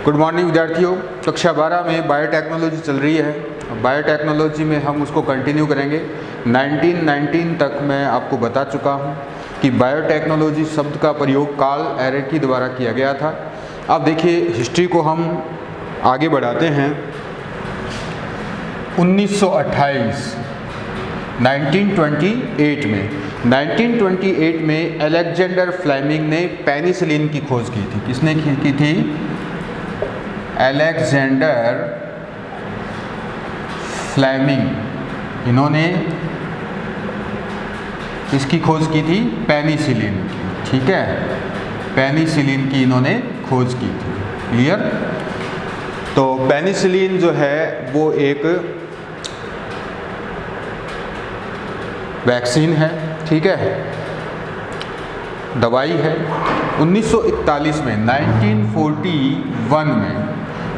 Good morning विद्यार्थियों। कक्षा 12 में बायोटेक्नोलॉजी चल रही है। बायोटेक्नोलॉजी में हम उसको कंटिन्यू करेंगे। 1919 तक मैं आपको बता चुका हूँ कि बायोटेक्नोलॉजी शब्द का प्रयोग कार्ल एरेकी द्वारा किया गया था। अब देखिए हिस्ट्री को हम आगे बढ़ाते हैं। 1928 में अलेक्जेंडर फ्लेमिंग ने पेनिसिलिन की खोज की थी। किसने की थी? Alexander Fleming. इन्होंने इसकी खोज की थी पेनिसिलिन की। ठीक है, पेनिसिलिन की इन्होंने खोज की थी। क्लियर? तो पेनिसिलिन जो है वो एक वैक्सीन है। ठीक है, दवाई है। 1941 में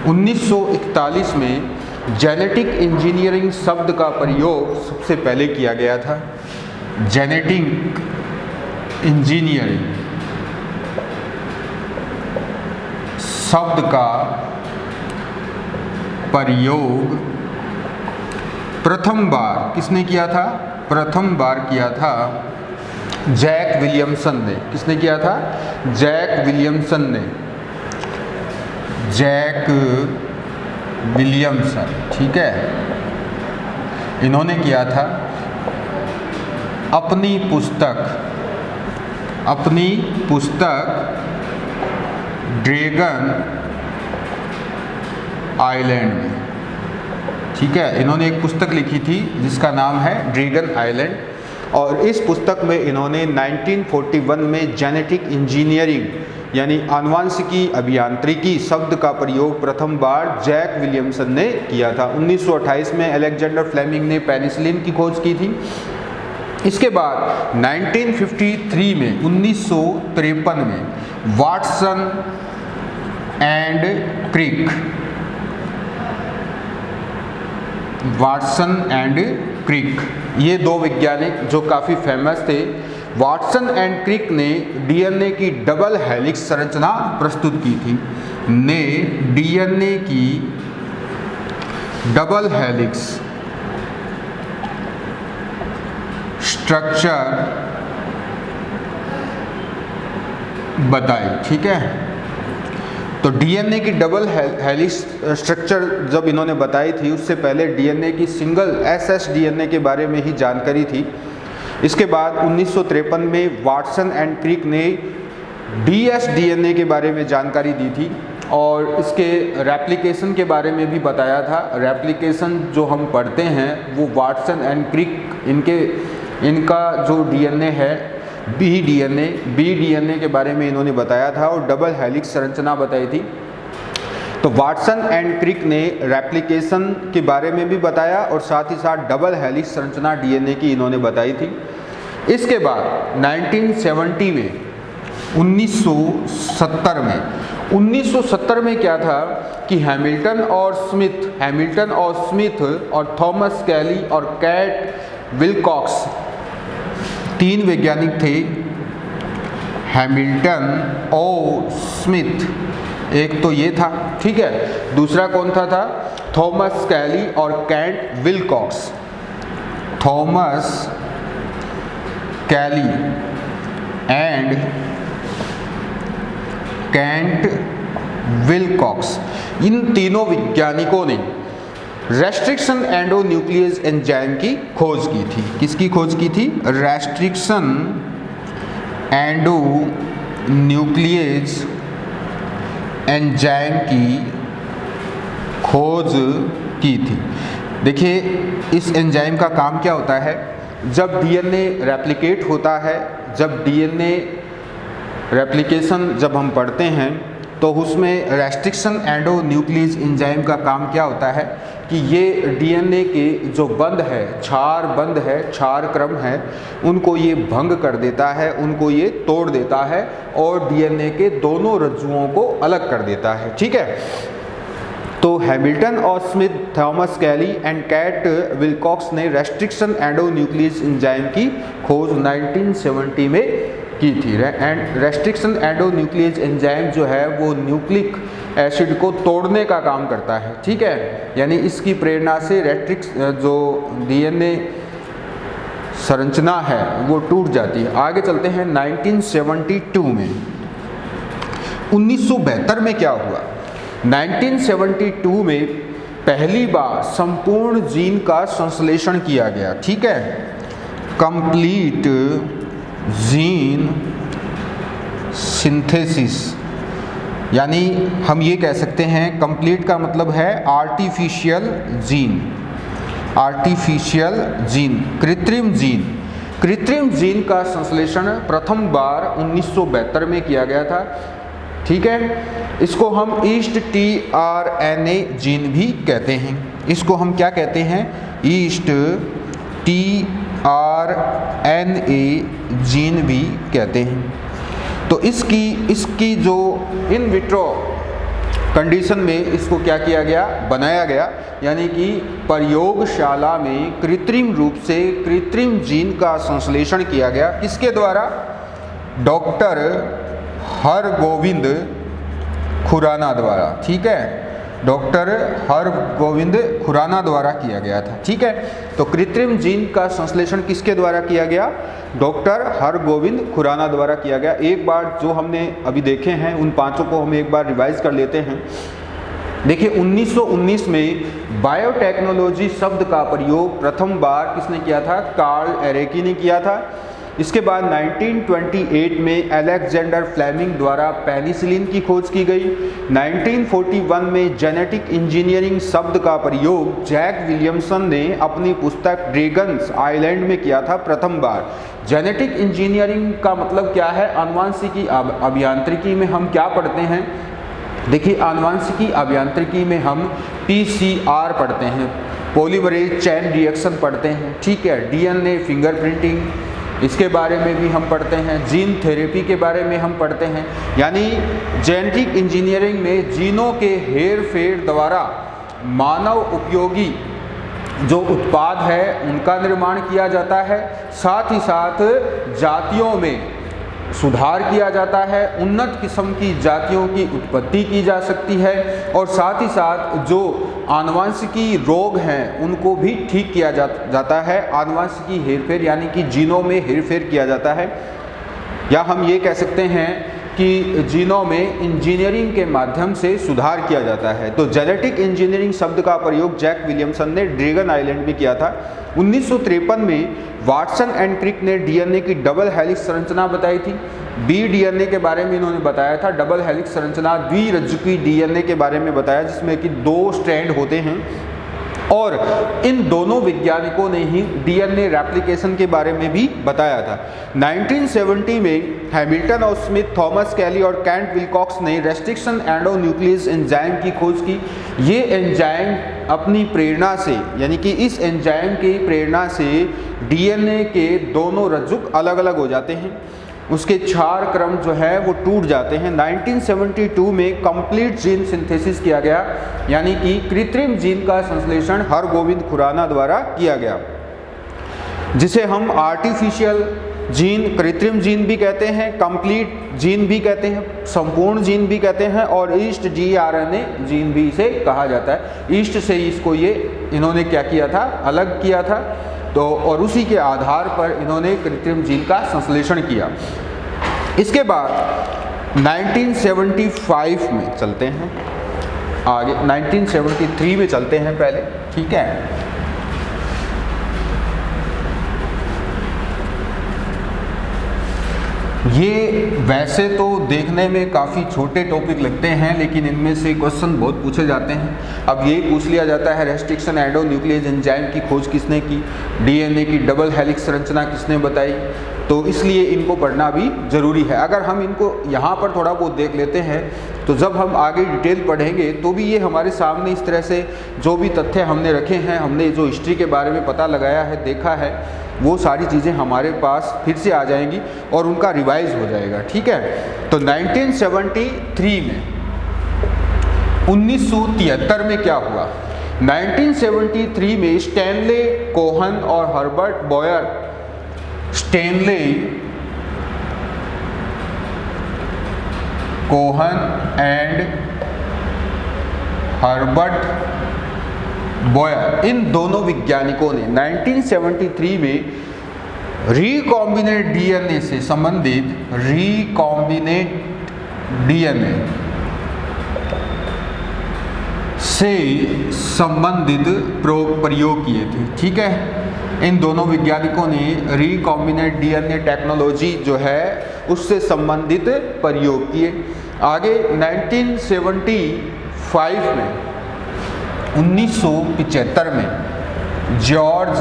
1941 में जेनेटिक इंजीनियरिंग शब्द का प्रयोग सबसे पहले किया गया था। जेनेटिक इंजीनियरिंग शब्द का प्रयोग प्रथम बार किसने किया था? प्रथम बार किया था जैक विलियमसन ने। किसने किया था? जैक विलियमसन ने। जैक विलियमसन, ठीक है, इन्होंने किया था। अपनी पुस्तक ड्रैगन आइलैंड में। ठीक है, इन्होंने एक पुस्तक लिखी थी जिसका नाम है ड्रैगन आइलैंड, और इस पुस्तक में इन्होंने 1941 में जेनेटिक इंजीनियरिंग यानी आनुवंशिकी अभियांत्रिकी शब्द का प्रयोग प्रथम बार जैक विलियमसन ने किया था। 1928 में अलेक्जेंडर फ्लेमिंग ने पेनिसिलिन की खोज की थी। इसके बाद 1953 में 1953 में वाटसन एंड क्रिक, ये दो वैज्ञानिक जो काफ़ी फेमस थे। वाटसन एंड क्रिक ने डीएनए की डबल हेलिक्स संरचना प्रस्तुत की थी। डीएनए की डबल हेलिक्स स्ट्रक्चर बताई। ठीक है, तो डीएनए की डबल हेलिक्स स्ट्रक्चर जब इन्होंने बताई थी, उससे पहले डीएनए की सिंगल एसएसडीएनए के बारे में ही जानकारी थी। इसके बाद 1953 में वाटसन एंड क्रिक ने डीएसडीएनए के बारे में जानकारी दी थी और इसके रेप्लिकेशन के बारे में भी बताया था। रेप्लिकेशन जो हम पढ़ते हैं वो वाटसन एंड क्रिक इनका जो डीएनए है बी डीएनए के बारे में इन्होंने बताया था और डबल हेलिक्स संरचना बताई थी। तो वाटसन एंड क्रिक ने रेप्लिकेशन के बारे में भी बताया और साथ ही साथ डबल हेलिक्स संरचना डीएनए की इन्होंने बताई थी। इसके बाद 1970 में 1970 में क्या था कि हैमिल्टन और स्मिथ और थॉमस कैली और कैट विलकॉक्स, तीन वैज्ञानिक थे। हैमिल्टन और स्मिथ, एक तो ये था, ठीक है, दूसरा कौन था? थॉमस कैली और Kent Wilcox. Thomas Kelly and Kent Wilcox, इन तीनों वैज्ञानिकों ने रेस्ट्रिक्शन एंडोन्यूक्लियस एंजाइम की खोज की थी। किसकी खोज की थी? रेस्ट्रिक्शन एंडोन्यूक्लियस एंजाइम की खोज की थी। देखिए इस एंजाइम का काम क्या होता है? जब डीएनए रेप्लिकेट होता है, जब डीएनए रेप्लिकेशन जब हम पढ़ते हैं तो उसमें रेस्ट्रिक्शन एंडोन्यूक्लियस एंजाइम का काम क्या होता है कि ये डीएनए के जो बंध है, क्षार क्रम है, उनको ये भंग कर देता है, उनको ये तोड़ देता है और डीएनए के दोनों रज्जुओं को अलग कर देता है। ठीक है, तो हैमिल्टन और Smith, Thomas Kelly and Kent Wilcox ने रेस्ट्रिक्शन एंडोन्यूक्लियस एंजाइम की खोज 1970 में की थी। एंड रेस्ट्रिक्शन एंडोन्यूक्लियस एंजाइम जो है वो न्यूक्लिक एसिड को तोड़ने का काम करता है, ठीक है। यानी इसकी प्रेरणा से रेट्रिक्स जो डीएनए संरचना है वो टूट जाती है। आगे चलते हैं 1972 में। 1972 में क्या हुआ? 1972 में पहली बार संपूर्ण जीन का संश्लेषण किया गया, ठीक है। कंप्लीट जीन सिंथेसिस, यानी हम ये कह सकते हैं कंप्लीट का मतलब है आर्टिफिशियल जीन, आर्टिफिशियल जीन, कृत्रिम जीन। कृत्रिम जीन का संश्लेषण प्रथम बार 1972 में किया गया था, ठीक है। इसको हम ईस्ट tRNA जीन भी कहते हैं। इसको हम क्या कहते हैं? ईस्ट tRNA जीन भी कहते हैं। तो इसकी जो इन विट्रो कंडीशन में इसको क्या किया गया? बनाया गया, यानी कि प्रयोगशाला में कृत्रिम रूप से कृत्रिम जीन का संश्लेषण किया गया। किसके द्वारा? डॉक्टर हरगोविंद खुराना द्वारा, ठीक है। डॉक्टर हरगोविंद खुराना द्वारा किया गया था, ठीक है। तो कृत्रिम जीन का संश्लेषण किसके द्वारा किया गया? डॉक्टर हरगोविंद खुराना द्वारा किया गया। एक बार जो हमने अभी देखे हैं उन पांचों को हम एक बार रिवाइज कर लेते हैं। देखिए 1919 में बायोटेक्नोलॉजी शब्द का प्रयोग प्रथम बार किसने किया था? कार्ल एरेकी ने किया था। इसके बाद 1928 में अलेक्जेंडर फ्लेमिंग द्वारा पेनिसिलिन की खोज की गई। 1941 में जेनेटिक इंजीनियरिंग शब्द का प्रयोग जैक विलियमसन ने अपनी पुस्तक ड्रैगन्स आइलैंड में किया था प्रथम बार। जेनेटिक इंजीनियरिंग का मतलब क्या है? आनुवांशिकी अभियांत्रिकी में हम क्या पढ़ते हैं? देखिए आनुवांशिकी अभियांत्रिकी में हम PCR पढ़ते हैं, पॉलीमरेज चेन रिएक्शन पढ़ते हैं, ठीक है। DNA फिंगरप्रिंटिंग इसके बारे में भी हम पढ़ते हैं, जीन थेरेपी के बारे में हम पढ़ते हैं। यानी जेनेटिक इंजीनियरिंग में जीनों के हेर फेर द्वारा मानव उपयोगी जो उत्पाद है उनका निर्माण किया जाता है, साथ ही साथ जातियों में सुधार किया जाता है, उन्नत किस्म की जातियों की उत्पत्ति की जा सकती है, और साथ ही साथ जो आनुवांशिकी रोग हैं उनको भी ठीक किया जाता है। आनुवांशिकी हेरफेर यानी कि जीनों में हेरफेर किया जाता है, या हम ये कह सकते हैं कि जीनों में इंजीनियरिंग के माध्यम से सुधार किया जाता है। तो जेनेटिक इंजीनियरिंग शब्द का प्रयोग जैक विलियमसन ने ड्रैगन आइलैंड में किया था। 1953 में वाटसन एंड क्रिक ने डीएनए की डबल हेलिक्स संरचना बताई थी। बीडीएनए के बारे में इन्होंने बताया था। डबल हेलिक्स संरचना द्विरज्जुकी डीएनए के बारे में बताया, जिसमें कि 2 स्ट्रैंड होते हैं, और इन दोनों वैज्ञानिकों ने ही डीएनए रेप्लिकेशन के बारे में भी बताया था। 1970 में हैमिल्टन और स्मिथ, थॉमस कैली और कैंट विलकॉक्स ने रेस्ट्रिक्शन एंडोन्यूक्लियस एंजाइम की खोज की। ये एंजाइम अपनी प्रेरणा से, यानी कि इस एंजाइम की प्रेरणा से डीएनए के दोनों रज्जुक अलग अलग हो जाते हैं, उसके 4 क्रम जो है वो टूट जाते हैं। 1972 में कंप्लीट जीन सिंथेसिस किया गया, यानी कि कृत्रिम जीन का संश्लेषण हरगोविंद खुराना द्वारा किया गया, जिसे हम आर्टिफिशियल जीन, कृत्रिम जीन भी कहते हैं, कंप्लीट जीन भी कहते हैं, संपूर्ण जीन भी कहते हैं, और ईस्ट tRNA जीन भी इसे कहा जाता है। ईस्ट से इसको ये इन्होंने क्या किया था? अलग किया था। तो और उसी के आधार पर इन्होंने कृत्रिम जीन का संश्लेषण किया। इसके बाद 1975 में चलते हैं आगे, 1973 में चलते हैं पहले, ठीक है। ये वैसे तो देखने में काफ़ी छोटे टॉपिक लगते हैं, लेकिन इनमें से क्वेश्चन बहुत पूछे जाते हैं। अब ये पूछ लिया जाता है रेस्ट्रिक्शन एंडोन्यूक्लियस एंजाइम की खोज किसने की, डीएनए की डबल हेलिक्स संरचना किसने बताई, तो इसलिए इनको पढ़ना भी ज़रूरी है। अगर हम इनको यहाँ पर थोड़ा बहुत देख लेते हैं तो जब हम आगे डिटेल पढ़ेंगे तो भी ये हमारे सामने इस तरह से जो भी तथ्य हमने रखे हैं, हमने जो हिस्ट्री के बारे में पता लगाया है, देखा है, वो सारी चीज़ें हमारे पास फिर से आ जाएंगी और उनका रिवाइज हो जाएगा, ठीक है। तो 1973 में 1973 में क्या हुआ? 1973 में स्टैनले कोहन और Herbert Boyer, Stanley Cohen and Herbert Boyer, इन दोनों वैज्ञानिकों ने 1973 में रिकॉम्बिनेट डीएनए से संबंधित प्रयोग किए थे। ठीक है, इन दोनों वैज्ञानिकों ने रिकॉम्बिनेट डीएनए टेक्नोलॉजी जो है उससे संबंधित प्रयोग किए। आगे 1975 में जॉर्ज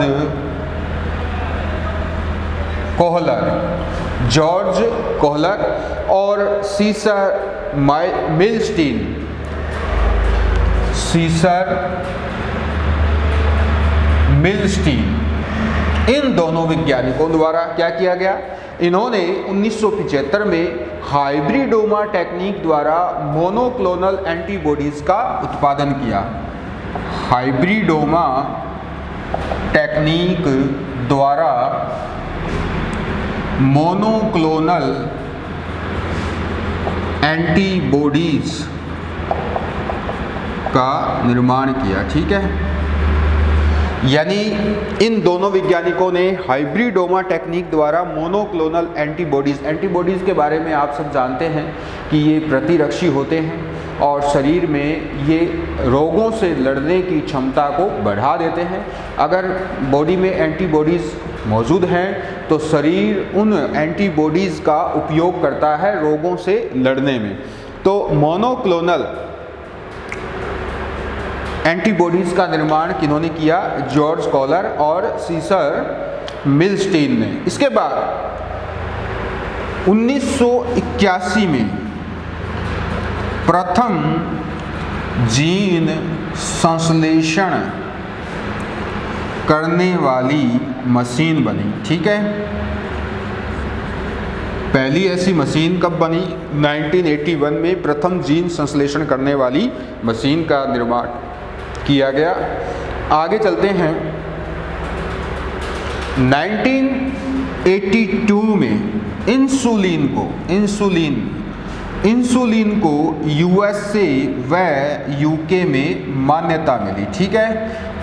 कोहलर और सीसर मिलस्टीन, इन दोनों वैज्ञानिकों द्वारा क्या किया गया, इन्होंने 1975 में हाइब्रिडोमा टेक्निक द्वारा मोनोक्लोनल एंटीबॉडीज का उत्पादन किया। हाइब्रिडोमा टेक्निक द्वारा मोनोक्लोनल एंटीबॉडीज का निर्माण किया। ठीक है, यानी इन दोनों वैज्ञानिकों ने हाइब्रिडोमा टेक्निक द्वारा मोनोक्लोनल एंटीबॉडीज़ के बारे में आप सब जानते हैं कि ये प्रतिरक्षी होते हैं और शरीर में ये रोगों से लड़ने की क्षमता को बढ़ा देते हैं। अगर बॉडी में एंटीबॉडीज़ मौजूद हैं तो शरीर उन एंटीबॉडीज़ का उपयोग करता है रोगों से लड़ने में। तो मोनोक्लोनल एंटीबॉडीज़ का निर्माण किन्होंने किया, जॉर्ज कोहलर और सीसर मिलस्टीन ने। इसके बाद 1981 में प्रथम जीन संश्लेषण करने वाली मशीन बनी। ठीक है, पहली ऐसी मशीन कब बनी? 1981 में प्रथम जीन संश्लेषण करने वाली मशीन का निर्माण किया गया। आगे चलते हैं 1982 में इंसुलिन को यूएसए व यूके में मान्यता मिली। ठीक है,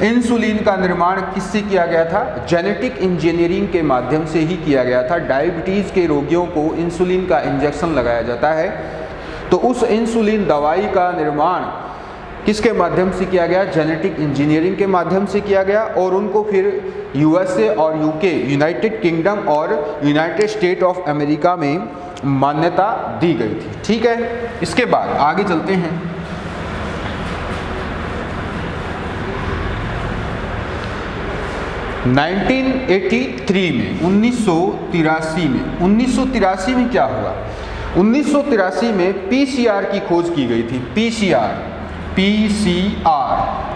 इंसुलिन का निर्माण किससे किया गया था? जेनेटिक इंजीनियरिंग के माध्यम से ही किया गया था। डायबिटीज़ के रोगियों को इंसुलिन का इंजेक्शन लगाया जाता है, तो उस इंसुलिन दवाई का निर्माण किसके माध्यम से किया गया? जेनेटिक इंजीनियरिंग के माध्यम से किया गया और उनको फिर यूएसए और यूके, यूनाइटेड किंगडम और यूनाइटेड स्टेट ऑफ अमेरिका में मान्यता दी गई थी। ठीक है, इसके बाद आगे चलते हैं 1983 में 1983 में क्या हुआ? 1983 में पीसीआर की खोज की गई थी। पीसीआर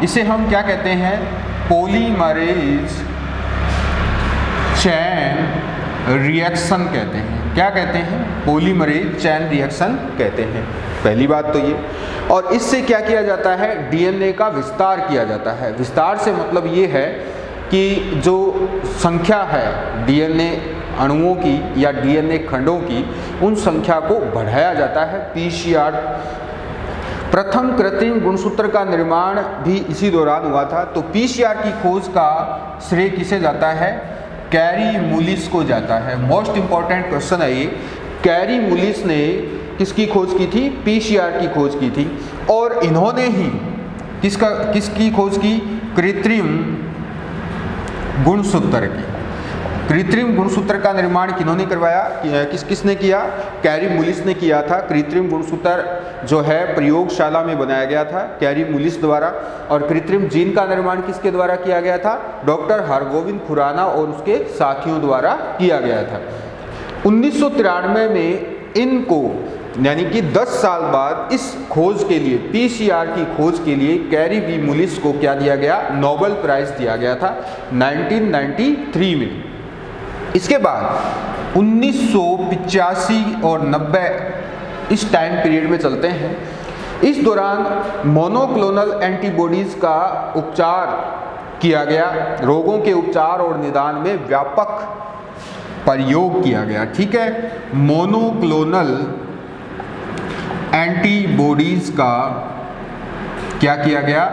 इसे हम क्या कहते हैं? पॉलीमरेज चैन रिएक्शन कहते हैं। क्या कहते हैं? पॉलीमरेज चैन रिएक्शन कहते हैं। पहली बात तो ये, और इससे क्या किया जाता है? डीएनए का विस्तार किया जाता है। विस्तार से मतलब ये है कि जो संख्या है डीएनए अणुओं की या डीएनए खंडों की, उन संख्या को बढ़ाया जाता है। पीसीआर प्रथम कृत्रिम गुणसूत्र का निर्माण भी इसी दौरान हुआ था। तो पीसीआर की खोज का श्रेय किसे जाता है? कैरी मुलिस को जाता है। मोस्ट इंपॉर्टेंट क्वेश्चन है ये। कैरी मुलिस ने किसकी खोज की थी? पीसीआर की खोज की थी। और इन्होंने ही किसकी खोज की? कृत्रिम गुणसूत्र की। कृत्रिम गुणसूत्र का निर्माण किन्होंने करवाया? किसने किया? कैरी मुलिस ने किया था। कृत्रिम गुणसूत्र जो है प्रयोगशाला में बनाया गया था कैरी मुलिस द्वारा। और कृत्रिम जीन का निर्माण किसके द्वारा किया गया था? डॉक्टर हरगोविंद खुराना और उसके साथियों द्वारा किया गया था। 1993 में इनको, यानी कि 10 साल बाद इस खोज के लिए, पीसीआर की खोज के लिए कैरी वी मुलिस को क्या दिया गया? नोबेल प्राइज दिया गया था 1993 में। इसके बाद 1985 और 90 इस टाइम पीरियड में चलते हैं। इस दौरान मोनोक्लोनल एंटीबॉडीज़ का उपचार किया गया। रोगों के उपचार और निदान में व्यापक प्रयोग किया गया। ठीक है, मोनोक्लोनल एंटीबॉडीज़ का क्या किया गया,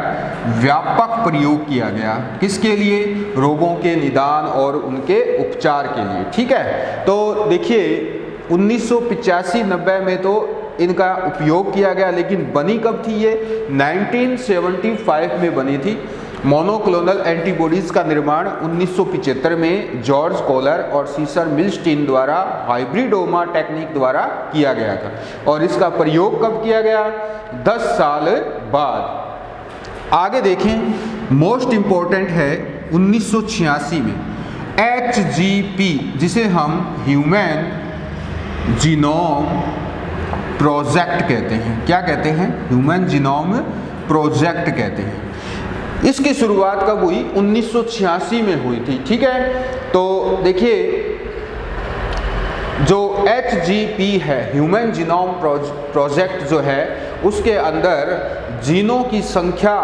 व्यापक प्रयोग किया गया। किसके लिए, रोगों के निदान और उनके उपचार के लिए। ठीक है, तो देखिए 1985-90 में तो इनका उपयोग किया गया, लेकिन बनी कब थी ये, 1975 में बनी थी। मोनोक्लोनल एंटीबॉडीज़ का निर्माण 1975 में जॉर्ज कोलर और सीसर मिल्स्टीन द्वारा हाइब्रिडोमा टेक्निक द्वारा किया गया था, और इसका प्रयोग कब किया गया, 10 साल बाद। आगे देखें, मोस्ट इम्पोर्टेंट है 1986 में HGP, जिसे हम ह्यूमन जीनोम प्रोजेक्ट कहते हैं। क्या कहते हैं, ह्यूमन जीनोम प्रोजेक्ट कहते हैं। इसकी शुरुआत कब हुई, 1986 में हुई थी। ठीक है, तो देखिए जो HGP है, ह्यूमन जीनोम प्रोजेक्ट जो है, उसके अंदर जीनों की संख्या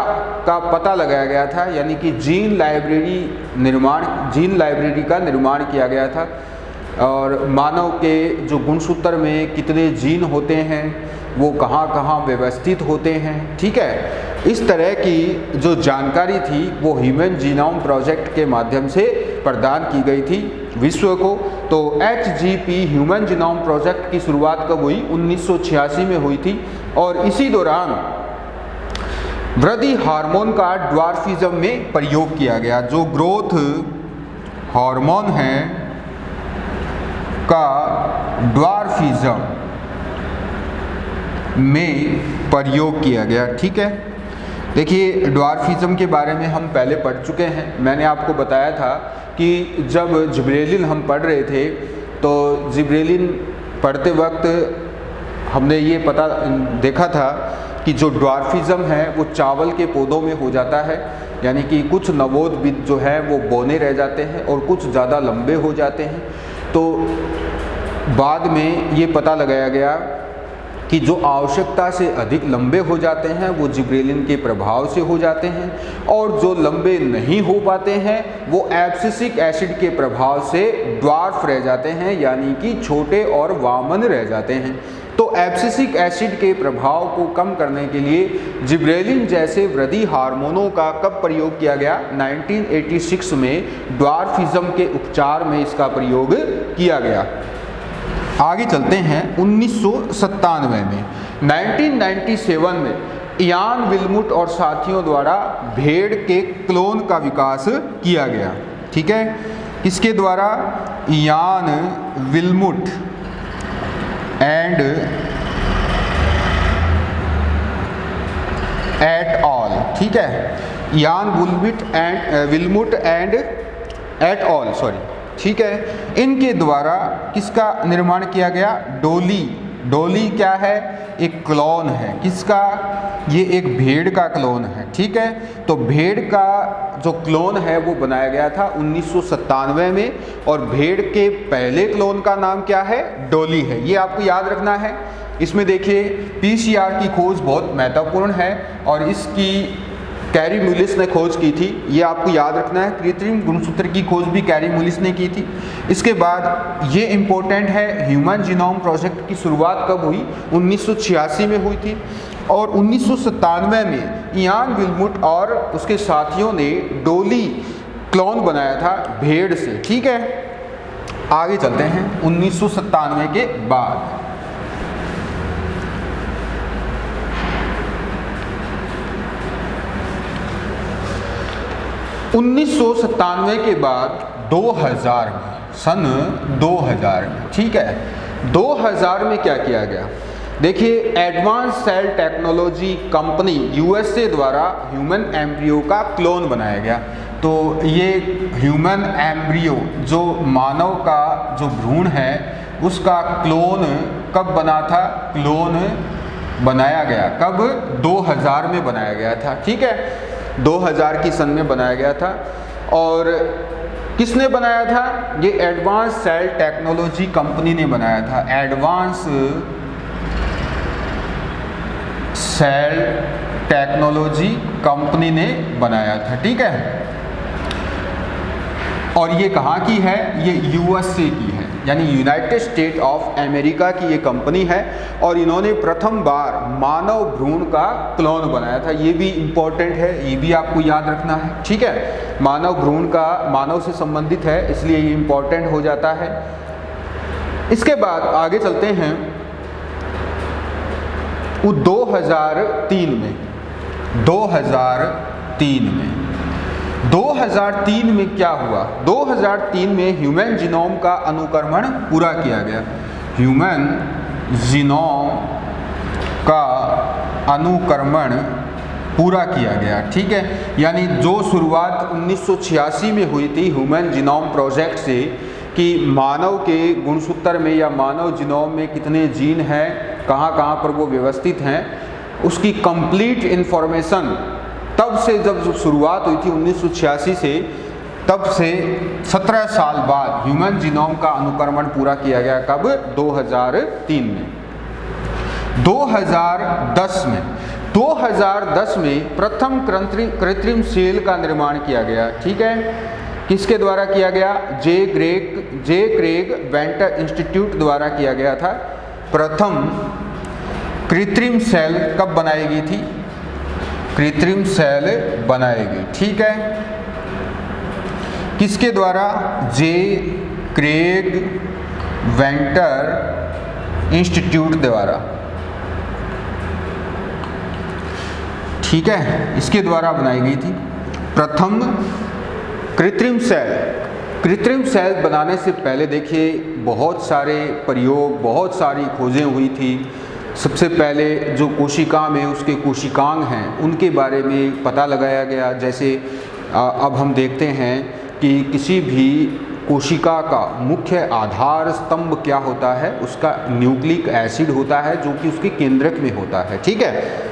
का पता लगाया गया था, यानी कि जीन लाइब्रेरी का निर्माण किया गया था, और मानव के जो गुणसूत्र में कितने जीन होते हैं, वो कहाँ कहाँ व्यवस्थित होते हैं। ठीक है, इस तरह की जो जानकारी थी वो ह्यूमन जीनोम प्रोजेक्ट के माध्यम से प्रदान की गई थी विश्व को। तो HGP ह्यूमन जीनोम प्रोजेक्ट की शुरुआत कब हुई, 1986 में हुई थी, और इसी दौरान वृद्धि हार्मोन का ड्वार्फिज्म में प्रयोग किया गया। जो ग्रोथ हार्मोन है का ड्वार्फिज्म में प्रयोग किया गया। ठीक है, देखिए ड्वार्फिज्म के बारे में हम पहले पढ़ चुके हैं। मैंने आपको बताया था कि जब जिब्रेलिन हम पढ़ रहे थे, तो जिब्रेलिन पढ़ते वक्त हमने ये देखा था कि जो ड्वार्फिज्म है वो चावल के पौधों में हो जाता है, यानी कि कुछ नवोद बीज जो है वो बौने रह जाते हैं और कुछ ज़्यादा लंबे हो जाते हैं। तो बाद में ये पता लगाया गया कि जो आवश्यकता से अधिक लंबे हो जाते हैं वो जिब्रेलिन के प्रभाव से हो जाते हैं, और जो लंबे नहीं हो पाते हैं वो एब्सिसिक एसिड के प्रभाव से ड्वार्फ रह जाते हैं, यानी कि छोटे और वामन रह जाते हैं। तो एब्सिसिक एसिड के प्रभाव को कम करने के लिए जिब्रेलिन जैसे वृद्धि हार्मोनों का कब प्रयोग किया गया, 1986 में ड्वार्फिज्म के उपचार में इसका प्रयोग किया गया। आगे चलते हैं 1997 में। 1997 में इयान विल्मुट और साथियों द्वारा भेड़ के क्लोन का विकास किया गया। ठीक है, किसके द्वारा, Ian Wilmut and et al. ठीक है, Ian Wilmut and et al, sorry. ठीक है, इनके द्वारा किसका निर्माण किया गया, डोली क्या है, एक क्लोन है। किसका, ये एक भेड़ का क्लोन है। ठीक है, तो भेड़ का जो क्लोन है वो बनाया गया था 1997 में, और भेड़ के पहले क्लोन का नाम क्या है, डोली है। ये आपको याद रखना है। इसमें देखिए PCR की खोज बहुत महत्वपूर्ण है, और इसकी कैरी मुलिस ने खोज की थी, ये आपको याद रखना है। कृत्रिम गुणसूत्र की खोज भी कैरी मुलिस ने की थी। इसके बाद ये इम्पोर्टेंट है, ह्यूमन जीनोम प्रोजेक्ट की शुरुआत कब हुई, 1986 में हुई थी, और 1997 में इयान विल्मुट और उसके साथियों ने डोली क्लोन बनाया था भेड़ से। ठीक है, आगे चलते हैं 1997 के बाद। 1997 के बाद 2000 में, सन 2000 में, ठीक है, 2000 में क्या किया गया, देखिए advance cell technology company USA द्वारा ह्यूमन एम्ब्रियो का क्लोन बनाया गया। तो ये ह्यूमन एम्ब्रियो जो मानव का जो भ्रूण है उसका क्लोन कब बना था, क्लोन बनाया गया कब, 2000 में बनाया गया था। ठीक है, 2000 की सन में बनाया गया था। और किसने बनाया था, ये एडवांस सेल टेक्नोलॉजी कंपनी ने बनाया था। एडवांस सेल टेक्नोलॉजी कंपनी ने बनाया था। ठीक है, और ये कहाँ की है, ये USA की है। यानी यूनाइटेड स्टेट ऑफ अमेरिका की ये कंपनी है और इन्होंने प्रथम बार मानव भ्रूण का क्लोन बनाया था। ये भी इम्पोर्टेंट है, ये भी आपको याद रखना है, ठीक है। मानव भ्रूण का मानव से संबंधित है, इसलिए ये इम्पोर्टेंट हो जाता है। इसके बाद आगे चलते हैं 2003 में क्या हुआ। 2003 में ह्यूमन जीनोम का अनुक्रमण पूरा किया गया। ह्यूमन जीनोम का अनुक्रमण पूरा किया गया, ठीक है। यानी जो शुरुआत 1986 में हुई थी ह्यूमन जीनोम प्रोजेक्ट से कि मानव के गुणसूत्र में या मानव जीनोम में कितने जीन हैं, कहाँ कहाँ पर वो व्यवस्थित हैं, उसकी कंप्लीट इन्फॉर्मेशन तब से जब शुरुआत हुई थी 1986 से, तब से 17 साल बाद ह्यूमन जीनोम का अनुक्रमण पूरा किया गया। कब? 2003 में। 2010 में प्रथम कृत्रिम सेल का निर्माण किया गया, ठीक है। किसके द्वारा किया गया? जे क्रेग वेंटर इंस्टीट्यूट द्वारा किया गया था। प्रथम कृत्रिम सेल कब बनाई गई थी? कृत्रिम सेल बनाई गई, ठीक है। किसके द्वारा? जे क्रेग वेंटर इंस्टीट्यूट द्वारा, ठीक है, इसके द्वारा बनाई गई थी प्रथम कृत्रिम सेल बनाने से पहले देखिए बहुत सारे प्रयोग, बहुत सारी खोजें हुई थी। सबसे पहले जो कोशिका में उसके कोशिकांग हैं उनके बारे में पता लगाया गया। जैसे अब हम देखते हैं कि किसी भी कोशिका का मुख्य आधार स्तंभ क्या होता है, उसका न्यूक्लिक एसिड होता है जो कि उसके केंद्रक में होता है, ठीक है।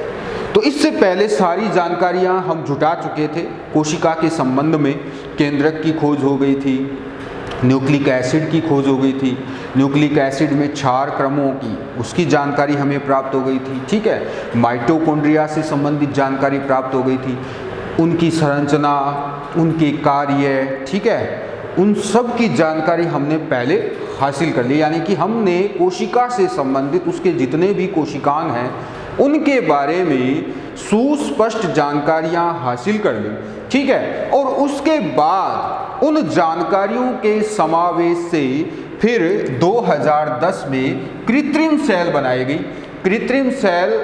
तो इससे पहले सारी जानकारियां हम जुटा चुके थे। कोशिका के संबंध में केंद्रक की खोज हो गई थी, न्यूक्लिक एसिड की खोज हो गई थी, न्यूक्लिक एसिड में क्षार क्रमों की उसकी जानकारी हमें प्राप्त हो गई थी, ठीक है। माइटोकॉन्ड्रिया से संबंधित जानकारी प्राप्त हो गई थी, उनकी संरचना, उनके कार्य, ठीक है, उन सब की जानकारी हमने पहले हासिल कर ली। यानी कि हमने कोशिका से संबंधित उसके जितने भी कोशिकांग हैं उनके बारे में सुस्पष्ट जानकारियां हासिल कर ली, ठीक है। और उसके बाद उन जानकारियों के समावेश से फिर 2010 में कृत्रिम सेल बनाई गई। कृत्रिम सेल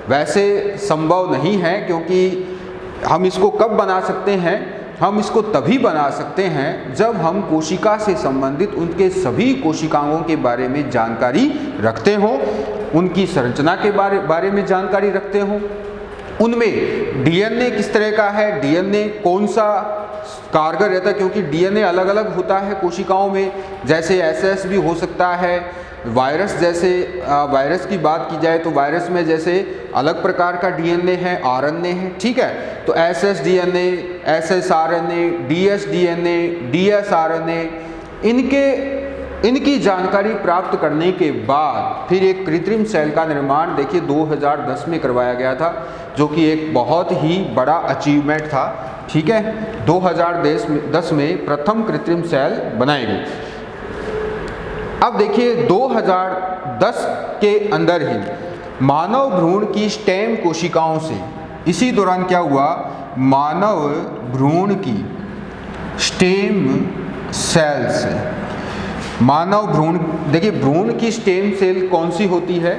वैसे संभव नहीं है, क्योंकि हम इसको कब बना सकते हैं? हम इसको तभी बना सकते हैं जब हम कोशिका से संबंधित उनके सभी कोशिकाओं के बारे में जानकारी रखते हों, उनकी संरचना के बारे में जानकारी रखते हों, उनमें डीएनए किस तरह का है, डीएनए कौन सा कारगर रहता है, क्योंकि डीएनए अलग अलग होता है कोशिकाओं में। जैसे एसएस भी हो सकता है, वायरस जैसे वायरस की बात की जाए तो वायरस में जैसे अलग प्रकार का डीएनए है, आरएनए है, ठीक है। तो SS DNA, SS RNA, DS DNA, DS RNA, इनकी जानकारी प्राप्त करने के बाद फिर एक कृत्रिम सेल का निर्माण देखिए 2010 में करवाया गया था, जो कि एक बहुत ही बड़ा अचीवमेंट था, ठीक है। 2010 में प्रथम कृत्रिम सेल बनाई गई। अब देखिए 2010 के अंदर ही मानव भ्रूण की स्टेम कोशिकाओं से, इसी दौरान क्या हुआ, मानव भ्रूण की स्टेम सेल से, मानव भ्रूण, देखिए भ्रूण की स्टेम सेल कौन सी होती है?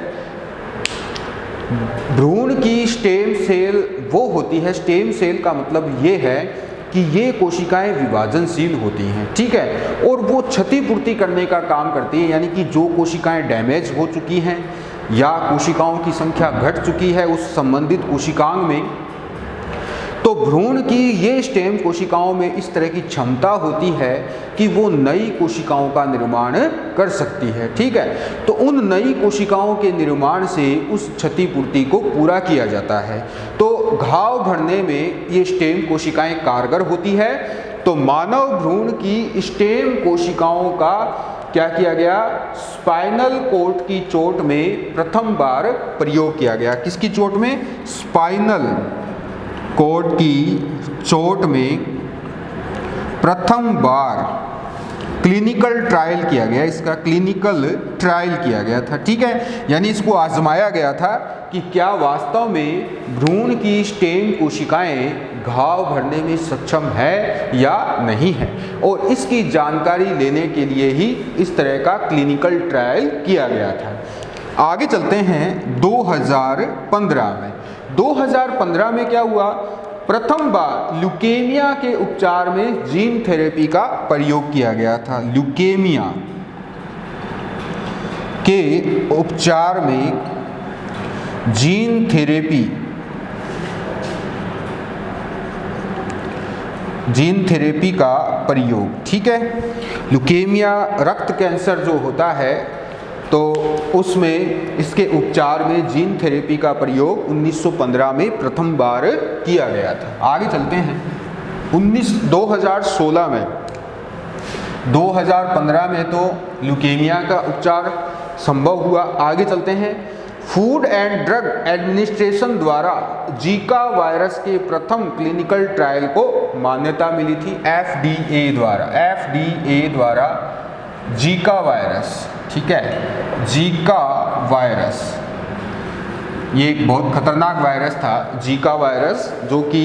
भ्रूण की स्टेम सेल वो होती है, स्टेम सेल का मतलब ये है कि ये कोशिकाएं विभाजनशील होती हैं, ठीक है, और वो क्षतिपूर्ति करने का काम करती हैं। यानी कि जो कोशिकाएं डैमेज हो चुकी हैं या कोशिकाओं की संख्या घट चुकी है उस संबंधित कोशिकांग में, तो भ्रूण की ये स्टेम कोशिकाओं में इस तरह की क्षमता होती है कि वो नई कोशिकाओं का निर्माण कर सकती है, ठीक है। तो उन नई कोशिकाओं के निर्माण से उस क्षतिपूर्ति को पूरा किया जाता है। तो घाव भरने में ये स्टेम कोशिकाएं कारगर होती है। तो मानव भ्रूण की स्टेम कोशिकाओं का क्या किया गया, स्पाइनल कॉर्ड की चोट में प्रथम बार प्रयोग किया गया। किसकी चोट में? स्पाइनल कॉर्ड की चोट में प्रथम बार क्लिनिकल ट्रायल किया गया, इसका क्लिनिकल ट्रायल किया गया था, ठीक है। यानी इसको आजमाया गया था कि क्या वास्तव में भ्रूण की स्टेम कोशिकाएं घाव भरने में सक्षम है या नहीं है, और इसकी जानकारी लेने के लिए ही इस तरह का क्लिनिकल ट्रायल किया गया था। आगे चलते हैं 2015 में। 2015 में क्या हुआ, प्रथम बार ल्यूकेमिया के उपचार में जीन थेरेपी का प्रयोग किया गया था। ल्यूकेमिया के उपचार में जीन थेरेपी का प्रयोग, ठीक है। ल्यूकेमिया रक्त कैंसर जो होता है तो उसमें इसके उपचार में जीन थेरेपी का प्रयोग 1915 में प्रथम बार किया गया था। आगे चलते हैं 2016 में। 2015 में तो ल्यूकेमिया का उपचार संभव हुआ। आगे चलते हैं, फूड एंड ड्रग एडमिनिस्ट्रेशन द्वारा जीका वायरस के प्रथम क्लिनिकल ट्रायल को मान्यता मिली थी। FDA द्वारा जीका वायरस, ठीक है, जीका वायरस ये एक बहुत खतरनाक वायरस था, जीका वायरस, जो कि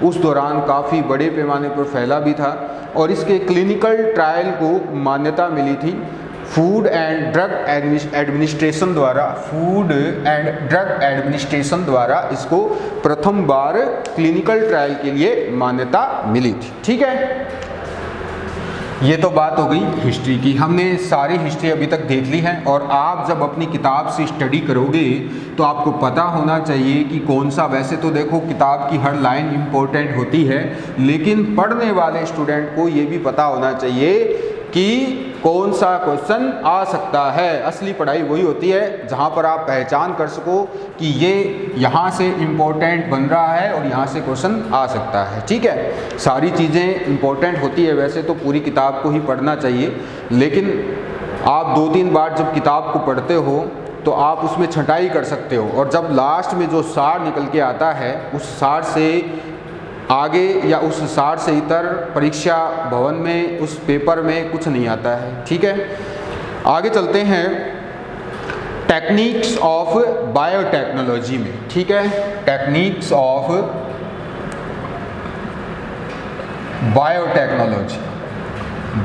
उस दौरान काफ़ी बड़े पैमाने पर फैला भी था, और इसके क्लिनिकल ट्रायल को मान्यता मिली थी फूड एंड ड्रग एडमिनिस्ट्रेशन द्वारा इसको प्रथम बार क्लिनिकल ट्रायल के लिए मान्यता मिली थी, ठीक है। ये तो बात हो गई हिस्ट्री की। हमने सारी हिस्ट्री अभी तक देख ली है, और आप जब अपनी किताब से स्टडी करोगे तो आपको पता होना चाहिए कि कौन सा, वैसे तो देखो किताब की हर लाइन इम्पोर्टेंट होती है, लेकिन पढ़ने वाले स्टूडेंट को ये भी पता होना चाहिए कि कौन सा क्वेश्चन आ सकता है। असली पढ़ाई वही होती है जहाँ पर आप पहचान कर सको कि ये यहाँ से इम्पोर्टेंट बन रहा है और यहाँ से क्वेश्चन आ सकता है, ठीक है। सारी चीज़ें इम्पोर्टेंट होती है, वैसे तो पूरी किताब को ही पढ़ना चाहिए, लेकिन आप 2-3 बार जब किताब को पढ़ते हो तो आप उसमें छँटाई कर सकते हो, और जब लास्ट में जो सार निकल के आता है उस सार से आगे या उस सार से इतर परीक्षा भवन में उस पेपर में कुछ नहीं आता है, ठीक है। आगे चलते हैं टेक्निक्स ऑफ बायोटेक्नोलॉजी में, ठीक है। टेक्निक्स ऑफ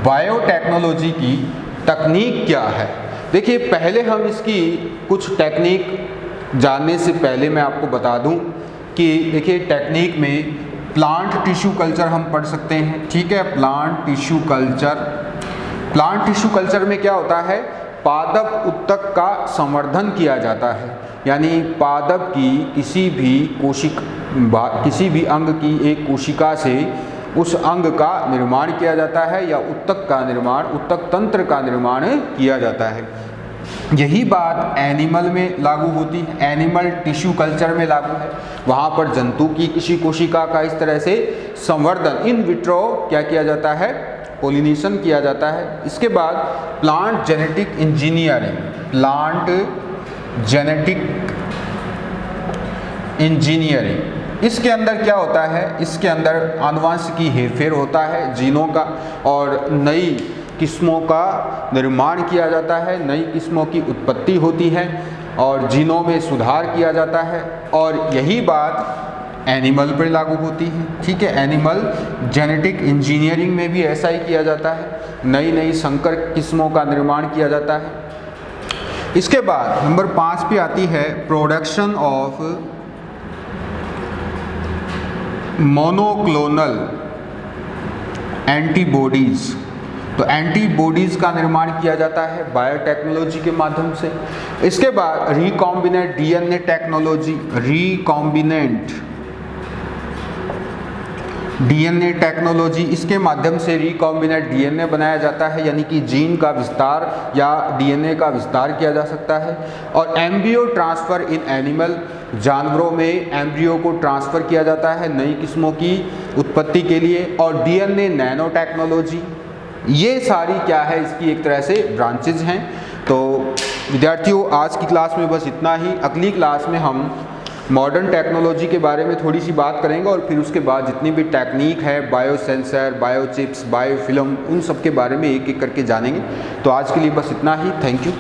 बायोटेक्नोलॉजी की तकनीक क्या है। देखिए, पहले हम इसकी कुछ टेक्निक जानने से पहले मैं आपको बता दूं कि देखिए, टेक्निक में प्लांट टिश्यू कल्चर हम पढ़ सकते हैं, ठीक है। प्लांट टिश्यू कल्चर में क्या होता है, पादप उत्तक का संवर्धन किया जाता है, यानी पादप की किसी भी अंग की एक कोशिका से उस अंग का निर्माण किया जाता है, या उत्तक तंत्र का निर्माण किया जाता है। यही बात एनिमल में लागू होती है, एनिमल टिश्यू कल्चर में लागू है। वहाँ पर जंतु की किसी कोशिका का इस तरह से संवर्धन इन विट्रो क्या किया जाता है, पोलिनेशन किया जाता है। इसके बाद प्लांट जेनेटिक इंजीनियरिंग, इसके अंदर क्या होता है, इसके अंदर आनुवंशिकी हेरफेर होता है जीनों का, और नई किस्मों का निर्माण किया जाता है, नई किस्मों की उत्पत्ति होती है और जीनों में सुधार किया जाता है। और यही बात एनिमल पर लागू होती है, ठीक है। एनिमल जेनेटिक इंजीनियरिंग में भी ऐसा ही किया जाता है, नई नई संकर किस्मों का निर्माण किया जाता है। इसके बाद नंबर 5 पे आती है प्रोडक्शन ऑफ मोनोक्लोनल एंटीबॉडीज़। तो एंटीबॉडीज़ का निर्माण किया जाता है बायोटेक्नोलॉजी के माध्यम से। इसके बाद recombinant DNA technology, recombinant DNA technology, इसके माध्यम से रिकॉम्बिनेंट डीएनए बनाया जाता है, यानी कि जीन का विस्तार या डीएनए का विस्तार किया जा सकता है। और एम्ब्रियो ट्रांसफ़र इन एनिमल, जानवरों में एम्ब्रियो को ट्रांसफ़र किया जाता है नई किस्मों की उत्पत्ति के लिए। और डीएनए नैनो टेक्नोलॉजी, ये सारी क्या है, इसकी एक तरह से ब्रांचेज हैं। तो विद्यार्थियों, आज की क्लास में बस इतना ही। अगली क्लास में हम मॉडर्न टेक्नोलॉजी के बारे में थोड़ी सी बात करेंगे और फिर उसके बाद जितनी भी टेक्निक है, bio sensor, bio chips, bio film, उन सब के बारे में एक एक करके जानेंगे। तो आज के लिए बस इतना ही। Thank you.